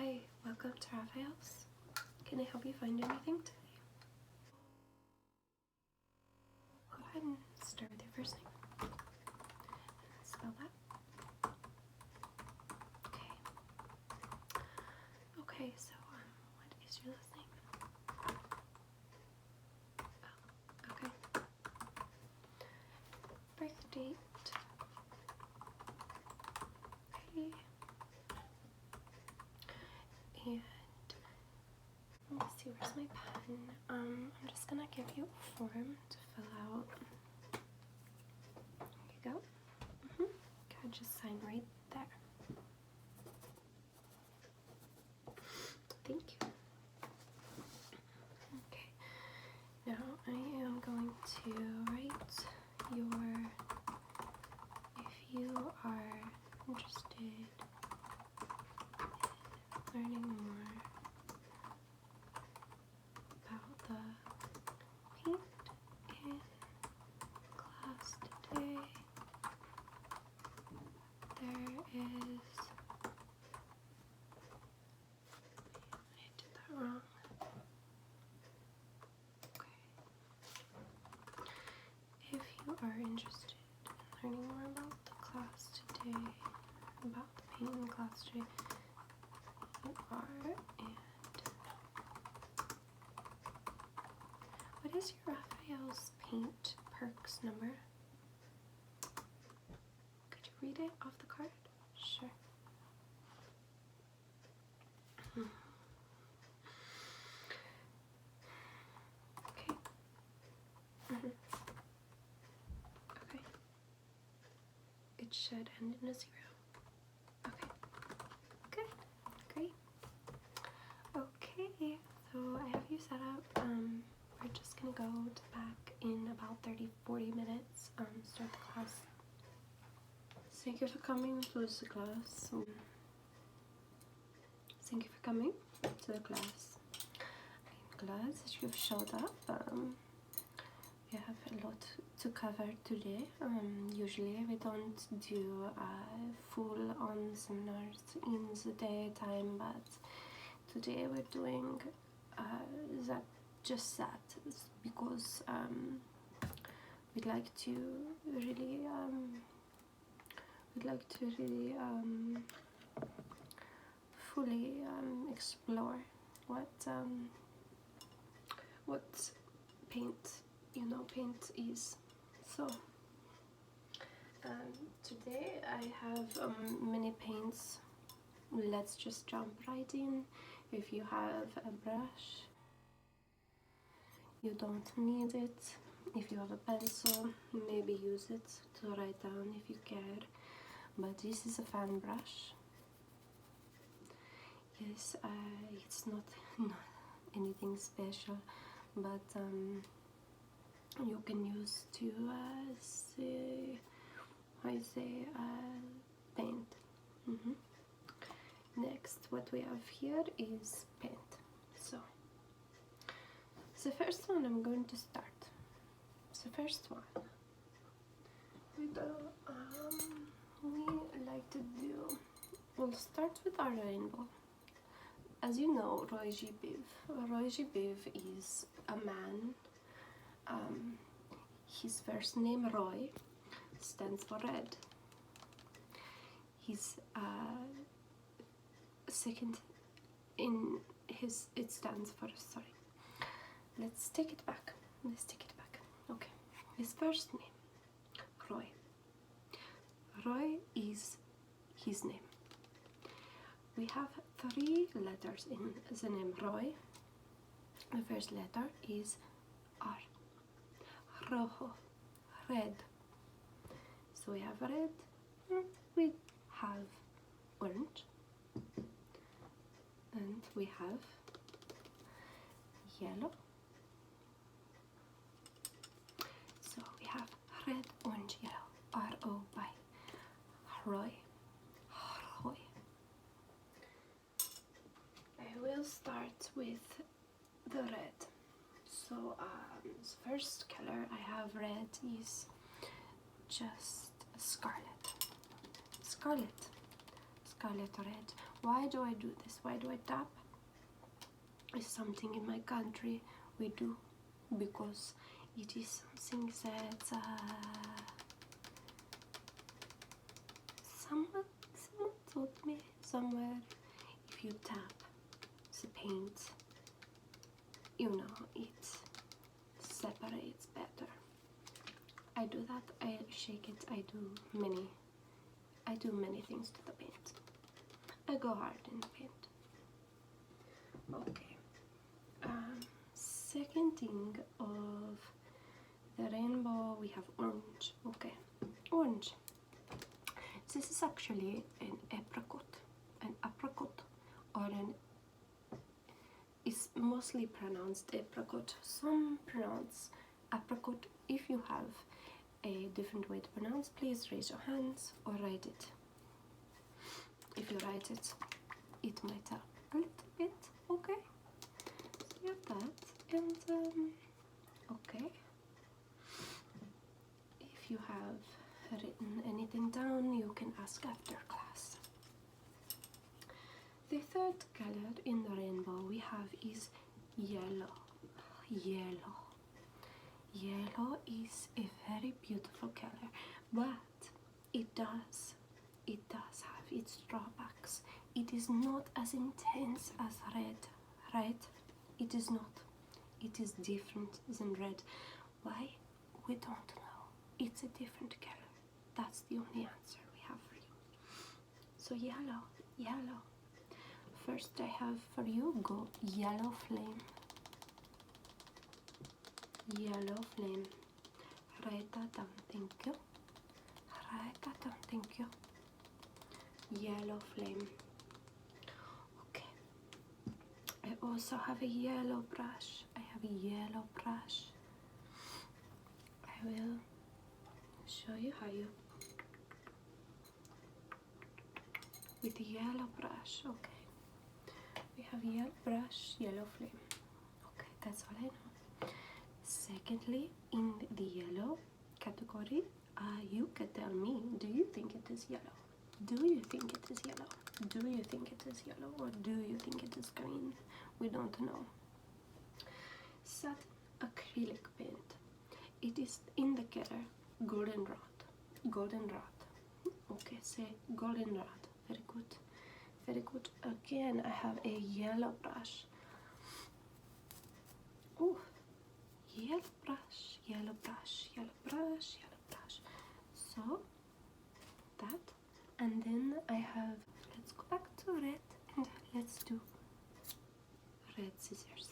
Hi, welcome to Raphael's. Can I help you find anything today? Go ahead and start with your first name. Spell that. Okay. Okay, so what is your last name? Oh, okay. Birth date. Okay. And let's see, where's my pen? I'm just gonna give you a form to fill out. Here you go. Okay, just sign right there. Thank you. Okay, now I am going to write if you are interested in learning more about the paint in class today, there is, I did that wrong. Okay. If you are interested in learning more about the class today, about the paint in class today, you are, and what is your Raphael's paint perks number? Could you read it off the card? Sure. Okay. Okay. It should end in a 0. Okay. Good. Great. Okay. So I have you set up. We're just gonna go to the back in about 30-40 minutes. Start the class. Thank you for coming to the class. Thank you for coming to the class. I'm glad that you've showed up. We have a lot to cover today. Usually we don't do full-on seminars in the daytime, but today we're doing just that because we'd like to really fully explore what paint is. So today I have many paints. Let's just jump right in. If you have a brush, you don't need it. If you have a pencil, maybe use it to write down if you care. But this is a fan brush. Yes, it's not anything special, but you can use to paint. Next, what we have here is paint. So the first one I'm going to start. The first one with we'll start with our rainbow. As you know, Roy G. Biv is a man. His first name, Roy, stands for red. His second it stands for, sorry. Let's take it back. Okay. His first name, Roy. Roy is his name. We have 3 letters in the name Roy. The first letter is R. Rojo, red. So we have red, we have orange, and we have yellow. So we have red, orange, yellow. R-O-Y. Roy. Roy. I will start with the red. So the first color I have red is just scarlet. Scarlet red. Why do I do this? Why do I tap? It's something in my country we do because it is something that someone told me somewhere. If you tap the paint, you know, it separates better. I do that. I shake it. I do many things to the paint. I go hard in the paint. Okay. Second thing of the rainbow, we have orange. Okay, orange. This is actually an apricot. An apricot, or an, is mostly pronounced apricot. Some pronounce apricot. If you have a different way to pronounce, please raise your hands or write it. If you write it, it might help a little bit. Okay, so you have that. And okay, if you have written anything down, you can ask after class. The third color in the rainbow we have is yellow. Yellow is a very beautiful color, but it does have its drawbacks. It is not as intense as red, right? It is not. It is different than red. Why? We don't know. It's a different color. That's the only answer we have for you. So yellow. First I have for you, go yellow flame. Yellow flame. Write that down, thank you. Write that down, thank you. Yellow flame. Okay. I also have a yellow brush. I will show you how you, with the yellow brush. Okay, we have yellow brush, yellow flame. Okay, that's all I know. Secondly, in the yellow category, you can tell me, do you think it is yellow? Do you think it is yellow? Do you think it is yellow, or do you think it is green? We don't know. Satin acrylic paint. It is in the color goldenrod. Okay, say goldenrod. Very good. Again, I have a yellow brush. Oh, yellow brush. So that, and then I have, let's go back to red and let's do red scissors.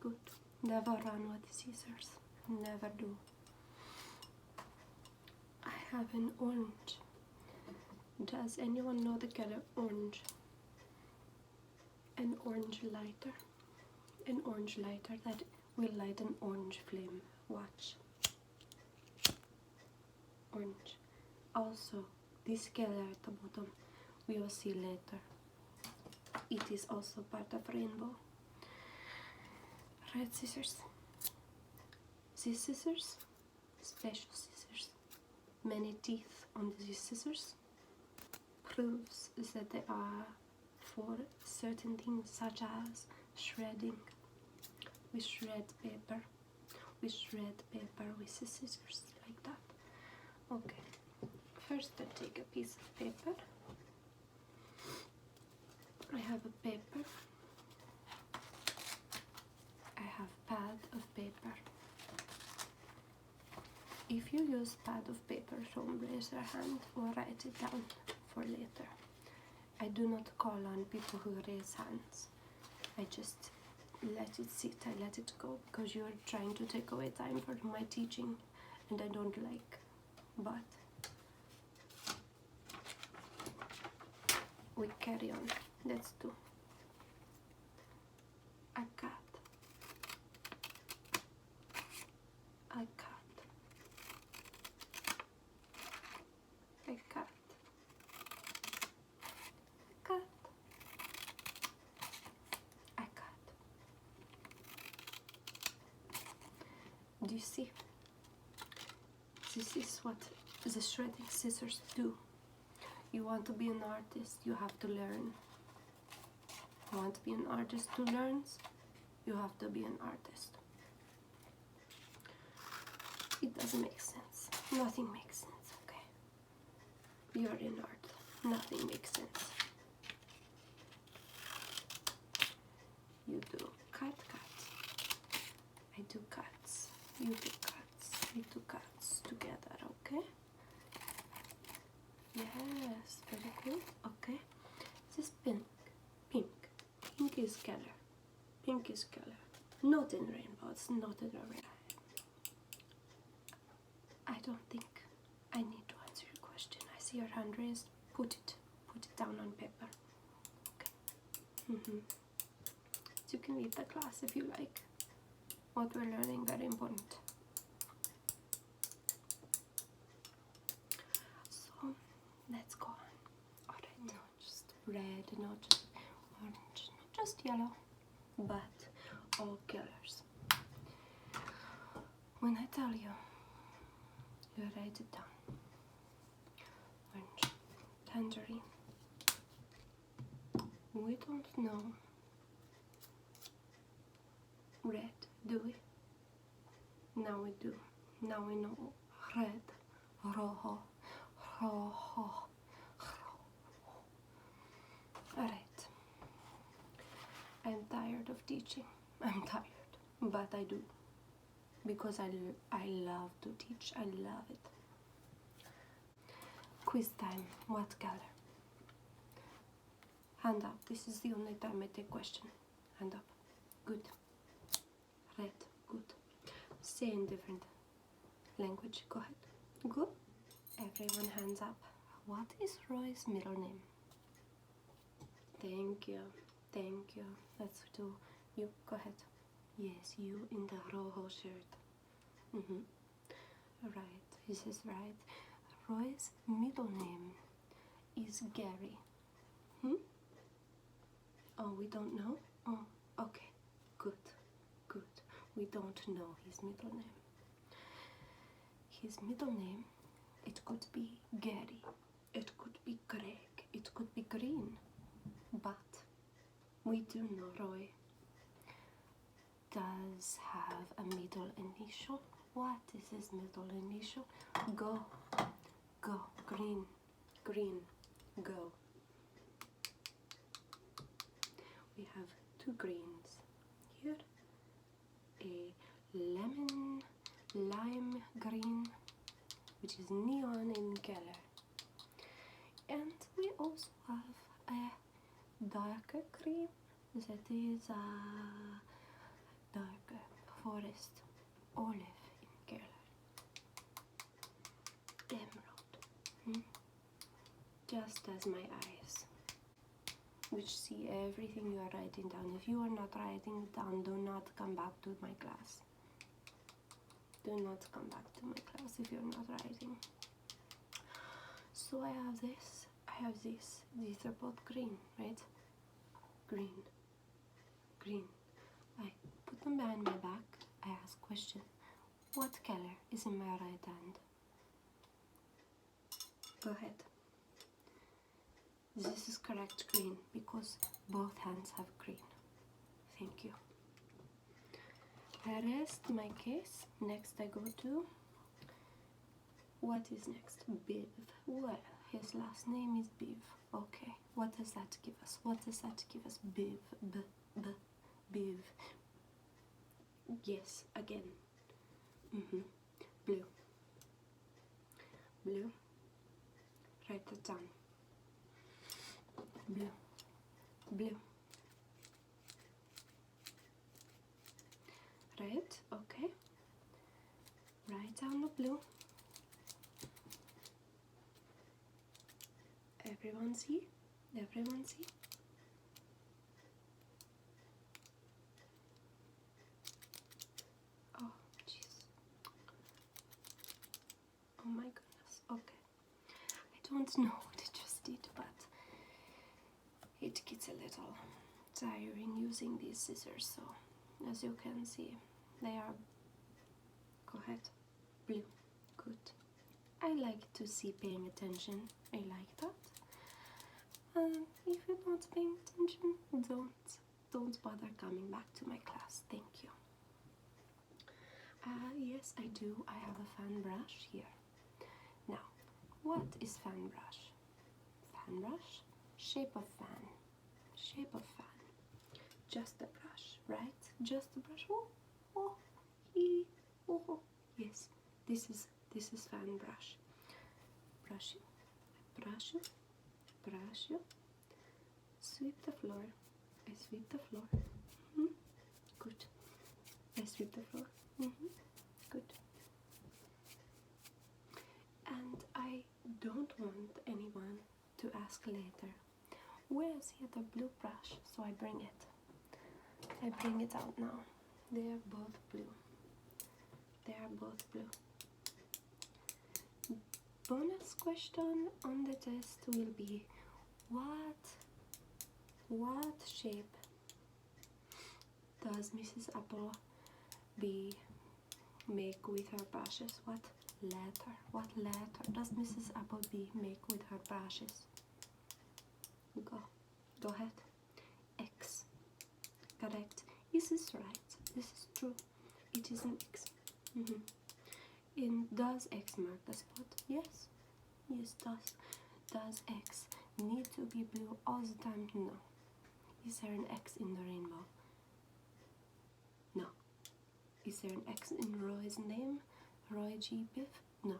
Good. Never run with scissors. Never do. I have an orange. Does anyone know the color orange? An orange lighter. An orange lighter that will light an orange flame. Watch. Orange. Also, this color at the bottom we will see later. It is also part of rainbow. Red scissors. These scissors, special scissors. Many teeth on these scissors proves that they are for certain things such as shredding. We shred paper with scissors like that. Okay, first I take a piece of paper. I have a paper. I have pad of paper. If you use pad of paper, don't raise your hand or write it down for later. I do not call on people who raise hands. I just let it sit, I let it go, because you are trying to take away time from my teaching, and I don't like. But we carry on. Let's do a cat. A cat. A cat. A cat. Do you see? This is what the shredding scissors do. You want to be an artist, you have to learn. You want to be an artist who learns, you have to be an artist. It doesn't make sense. Nothing makes sense, okay? You're in art. Nothing makes sense. You do cut. I do cuts. You do cuts. We do cuts together, okay? Yes, very good. Okay. This pink. Pink is color. Pink is color. Not in rainbows, not in a rainbow. I don't think I need to answer your question. I see your hand raised. Put it down on paper. Okay. So you can leave the class if you like. What we're learning, very important. So let's go on. Alright, not just red, not just orange, not just yellow, but all colors. When I tell you, you write it down. Orange, tangerine. We don't know red, do we? Now we do. Now we know red, rojo. Alright. I'm tired of teaching. I'm tired, but I do. Because I love to teach. I love it. Quiz time. What color? Hand up. This is the only time I take question. Hand up. Good. Red. Good. Say in different language. Go ahead. Good. Everyone hands up. What is Roy's middle name? Thank you. Thank you. Let's do. You. Go ahead. Yes, you in the rojo shirt. Right. This is right. Roy's middle name is Gary. Oh, we don't know? Oh, okay. Good. We don't know his middle name. His middle name, it could be Gary. It could be Greg. It could be Green. But we do know Roy does have a middle initial. What is his middle initial? Go. Green, go. We have two greens here, a lime green, which is neon in color, and we also have a darker green that is a darker forest olive in color, emerald, just as my eyes, which see everything you are writing down. If you are not writing it down, do not come back to my class. Do not come back to my class if you're not writing. So I have this, these are both green, right? Green. I put them behind my back. I ask question, what color is in my right hand? Go ahead. This is correct, green, because both hands have green. Thank you. I rest my case. Next I go to, what is next? Biv. Well, his last name is Biv. Okay, what does that give us? Biv. Biv. Yes, again. Blue. Write that down. Blue. Right, okay. Write down the blue. Everyone see? Oh, jeez. Oh my goodness, okay. I don't know what it just did, but it gets a little tiring using these scissors, so as you can see, they are Go ahead. Blue. Good. I like to see paying attention. I like that. If you're not paying attention, don't bother coming back to my class. Thank you. Yes, I do. I have a fan brush here. Now, what is fan brush? Fan brush, shape of fan, shape of fan. Just a brush, right? Just a brush. Oh, oh, oh. Yes, this is fan brush. Brush you, brush you, brush you. Sweep the floor. I sweep the floor. Good. I sweep the floor. Good. And I don't want anyone to ask later, where's the other blue brush? So I bring it. I bring it out now. They are both blue. They are both blue. Bonus question on the test will be, what shape does Mrs. Apple make with her brushes? What letter does Mrs. Appleby make with her brushes? Go ahead. X. Correct. This is right. This is true. It is an X. And does X mark the spot? Yes. Yes, does X need to be blue all the time? No. Is there an X in the rainbow? No. Is there an X in Roy's name? Roy G. Biff? No.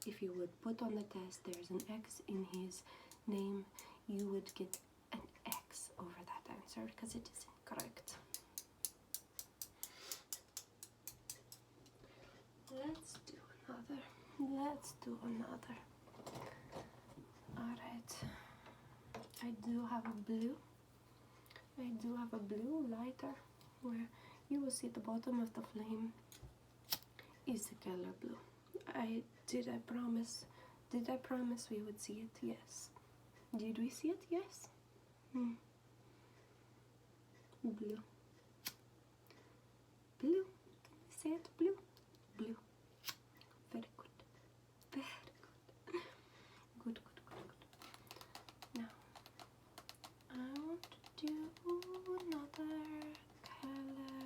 If you would put on the test there's an X in his name, you would get an X over that answer because it is incorrect. Let's do another. Alright. I do have a blue lighter where you will see at the bottom of the flame is the color blue. Did I promise we would see it? Yes. Did we see it? Yes. Blue. Can we say it? Blue. Very good. Good. Now I want to do another color.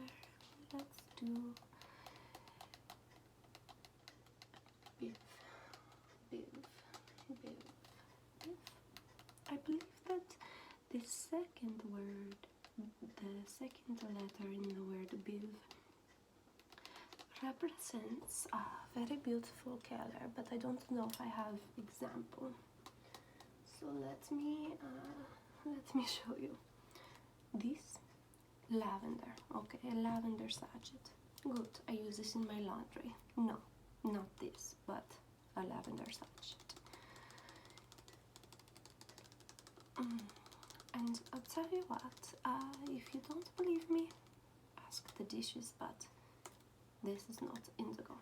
Let's do Biff. I believe that the second letter in the word Biff represents a very beautiful color, but I don't know if I have example. So let me show you. This lavender. Okay, a lavender sachet. Good. I use this in my laundry. No, not this, but a lavender sachet. And I'll tell you what, if you don't believe me, ask the dishes, but this is not indigo.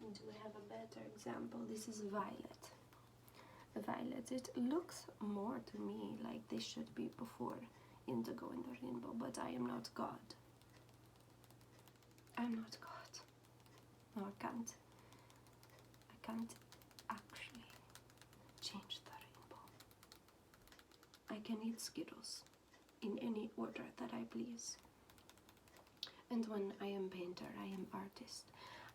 Do we have a better example? This is violet. Violet. It looks more to me like this should be before indigo in the rainbow, but I am not God. I'm not God. No, I can't actually change the rainbow. I can eat Skittles in any order that I please. And when I am painter, I am artist.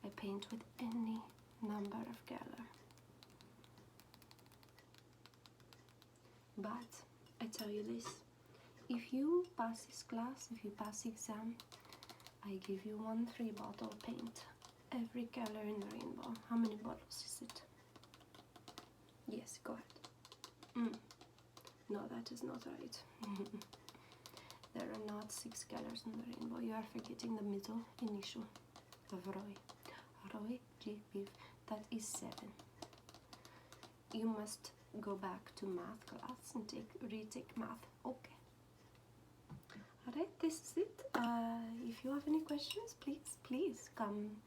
I paint with any number of color. But I tell you this, if you pass this class, if you pass the exam, I give you 1 free bottle of paint. Every color in the rainbow. How many bottles is it? Yes, go ahead. No, that is not right. There are not 6 colors in the rainbow. You are forgetting the middle initial of Roy. Roy G. Biff. That is 7. You must go back to math class and retake math. Okay. Alright, this is it. If you have any questions, please come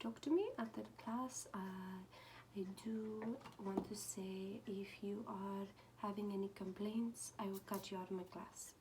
talk to me after the class. I do want to say, if you are having any complaints, I will cut you out of my class.